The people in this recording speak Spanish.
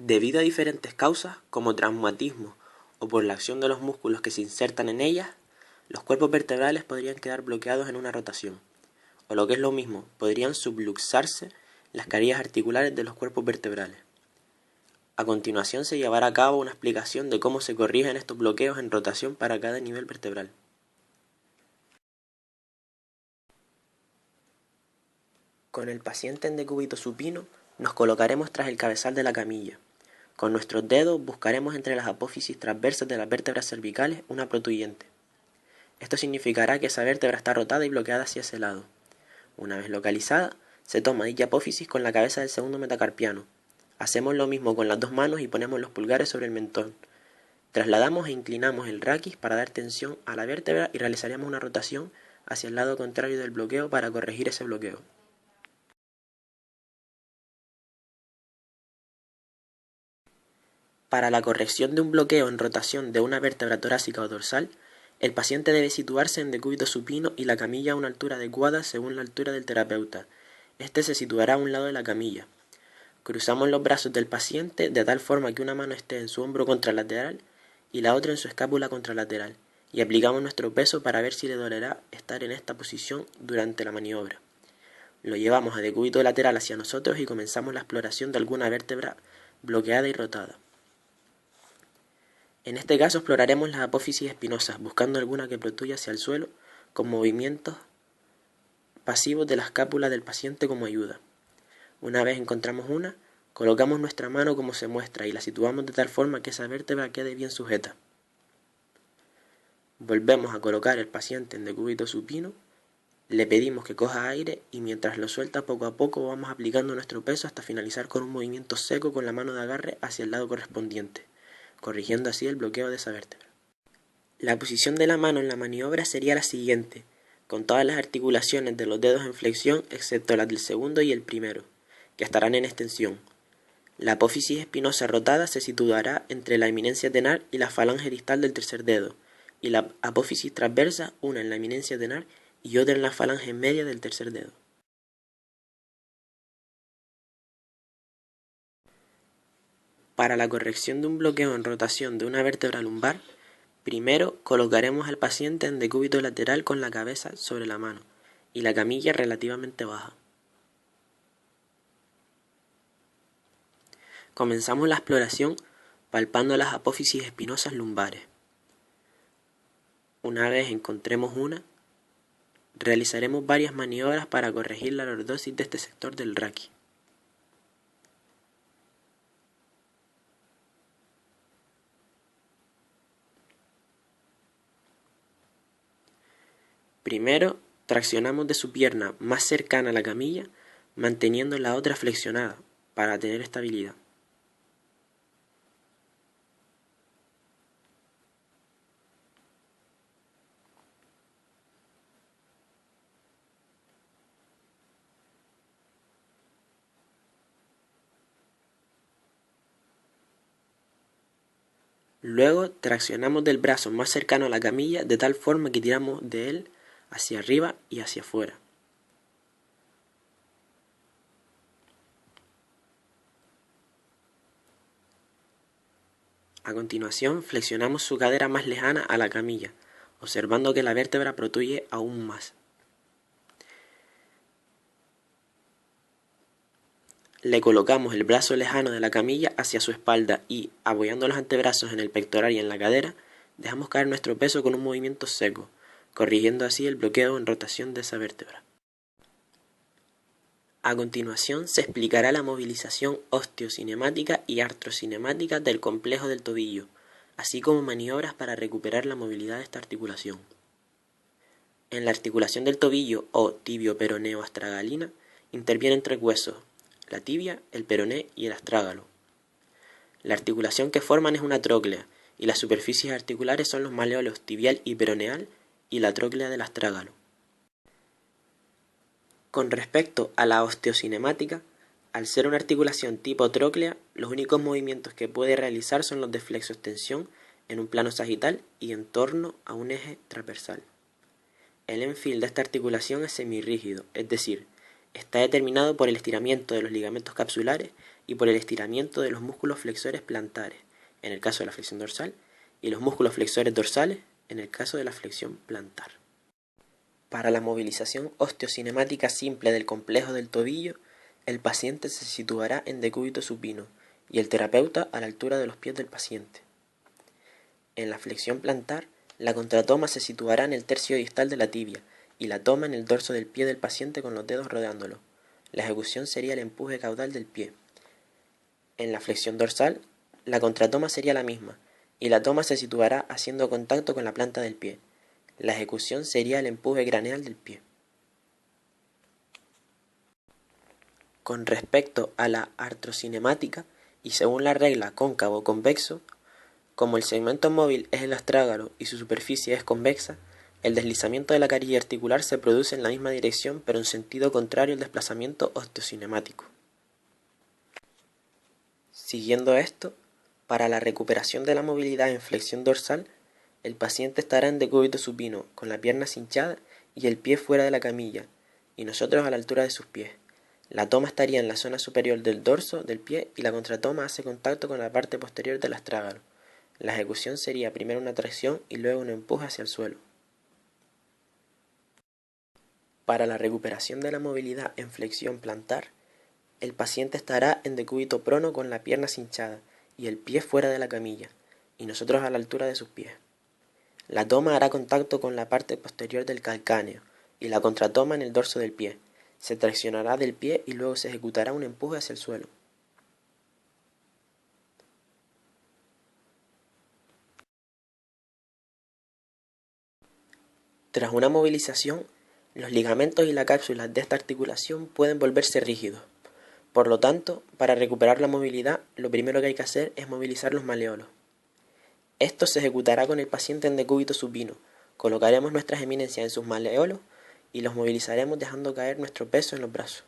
Debido a diferentes causas, como traumatismo o por la acción de los músculos que se insertan en ellas, los cuerpos vertebrales podrían quedar bloqueados en una rotación, o lo que es lo mismo, podrían subluxarse las carillas articulares de los cuerpos vertebrales. A continuación se llevará a cabo una explicación de cómo se corrigen estos bloqueos en rotación para cada nivel vertebral. Con el paciente en decúbito supino, nos colocaremos tras el cabezal de la camilla. Con nuestros dedos buscaremos entre las apófisis transversas de las vértebras cervicales una protuyente. Esto significará que esa vértebra está rotada y bloqueada hacia ese lado. Una vez localizada, se toma dicha apófisis con la cabeza del segundo metacarpiano. Hacemos lo mismo con las dos manos y ponemos los pulgares sobre el mentón. Trasladamos e inclinamos el raquis para dar tensión a la vértebra y realizaremos una rotación hacia el lado contrario del bloqueo para corregir ese bloqueo. Para la corrección de un bloqueo en rotación de una vértebra torácica o dorsal, el paciente debe situarse en decúbito supino y la camilla a una altura adecuada según la altura del terapeuta. Este se situará a un lado de la camilla. Cruzamos los brazos del paciente de tal forma que una mano esté en su hombro contralateral y la otra en su escápula contralateral, y aplicamos nuestro peso para ver si le dolerá estar en esta posición durante la maniobra. Lo llevamos a decúbito lateral hacia nosotros y comenzamos la exploración de alguna vértebra bloqueada y rotada. En este caso exploraremos las apófisis espinosas, buscando alguna que protuya hacia el suelo, con movimientos pasivos de la escápula del paciente como ayuda. Una vez encontramos una, colocamos nuestra mano como se muestra y la situamos de tal forma que esa vértebra quede bien sujeta. Volvemos a colocar el paciente en decúbito supino, le pedimos que coja aire y mientras lo suelta poco a poco vamos aplicando nuestro peso hasta finalizar con un movimiento seco con la mano de agarre hacia el lado correspondiente, corrigiendo así el bloqueo de esa vértebra. La posición de la mano en la maniobra sería la siguiente, con todas las articulaciones de los dedos en flexión excepto las del segundo y el primero, que estarán en extensión. La apófisis espinosa rotada se situará entre la eminencia tenar y la falange distal del tercer dedo, y la apófisis transversa, una en la eminencia tenar y otra en la falange media del tercer dedo. Para la corrección de un bloqueo en rotación de una vértebra lumbar, primero colocaremos al paciente en decúbito lateral con la cabeza sobre la mano y la camilla relativamente baja. Comenzamos la exploración palpando las apófisis espinosas lumbares. Una vez encontremos una, realizaremos varias maniobras para corregir la lordosis de este sector del raquis. Primero, traccionamos de su pierna más cercana a la camilla, manteniendo la otra flexionada para tener estabilidad. Luego traccionamos del brazo más cercano a la camilla de tal forma que tiramos de él hacia arriba y hacia afuera. A continuación flexionamos su cadera más lejana a la camilla, observando que la vértebra protuye aún más. Le colocamos el brazo lejano de la camilla hacia su espalda y, apoyando los antebrazos en el pectoral y en la cadera, dejamos caer nuestro peso con un movimiento seco, corrigiendo así el bloqueo en rotación de esa vértebra. A continuación se explicará la movilización osteocinemática y artrocinemática del complejo del tobillo, así como maniobras para recuperar la movilidad de esta articulación. En la articulación del tobillo o tibio-peroneo-astragalina intervienen tres huesos: la tibia, el peroné y el astrágalo. La articulación que forman es una tróclea y las superficies articulares son los maleolos tibial y peroneal y la tróclea del astrágalo. Con respecto a la osteocinemática, al ser una articulación tipo tróclea, los únicos movimientos que puede realizar son los de flexoextensión en un plano sagital y en torno a un eje transversal. El enfil de esta articulación es semirrígido, es decir, Está determinado por el estiramiento de los ligamentos capsulares y por el estiramiento de los músculos flexores plantares, en el caso de la flexión dorsal, y los músculos flexores dorsales, en el caso de la flexión plantar. Para la movilización osteocinemática simple del complejo del tobillo, el paciente se situará en decúbito supino y el terapeuta a la altura de los pies del paciente. En la flexión plantar, la contratoma se situará en el tercio distal de la tibia y la toma en el dorso del pie del paciente con los dedos rodeándolo. La ejecución sería el empuje caudal del pie. En la flexión dorsal, la contratoma sería la misma y la toma se situará haciendo contacto con la planta del pie. La ejecución sería el empuje craneal del pie. Con respecto a la artrocinemática, y según la regla cóncavo-convexo, como el segmento móvil es el astrágalo y su superficie es convexa, el deslizamiento de la carilla articular se produce en la misma dirección pero en sentido contrario al desplazamiento osteocinemático. Siguiendo esto, para la recuperación de la movilidad en flexión dorsal, el paciente estará en decúbito supino, con la pierna cinchada y el pie fuera de la camilla, y nosotros a la altura de sus pies. La toma estaría en la zona superior del dorso del pie y la contratoma hace contacto con la parte posterior del astrágalo. La ejecución sería primero una tracción y luego un empuje hacia el suelo. Para la recuperación de la movilidad en flexión plantar, el paciente estará en decúbito prono con la pierna cinchada y el pie fuera de la camilla, y nosotros a la altura de sus pies. La toma hará contacto con la parte posterior del calcáneo y la contratoma en el dorso del pie. Se traccionará del pie y luego se ejecutará un empuje hacia el suelo. Tras una movilización, los ligamentos y la cápsula de esta articulación pueden volverse rígidos. Por lo tanto, para recuperar la movilidad, lo primero que hay que hacer es movilizar los maleolos. Esto se ejecutará con el paciente en decúbito supino. Colocaremos nuestras eminencias en sus maleolos y los movilizaremos dejando caer nuestro peso en los brazos.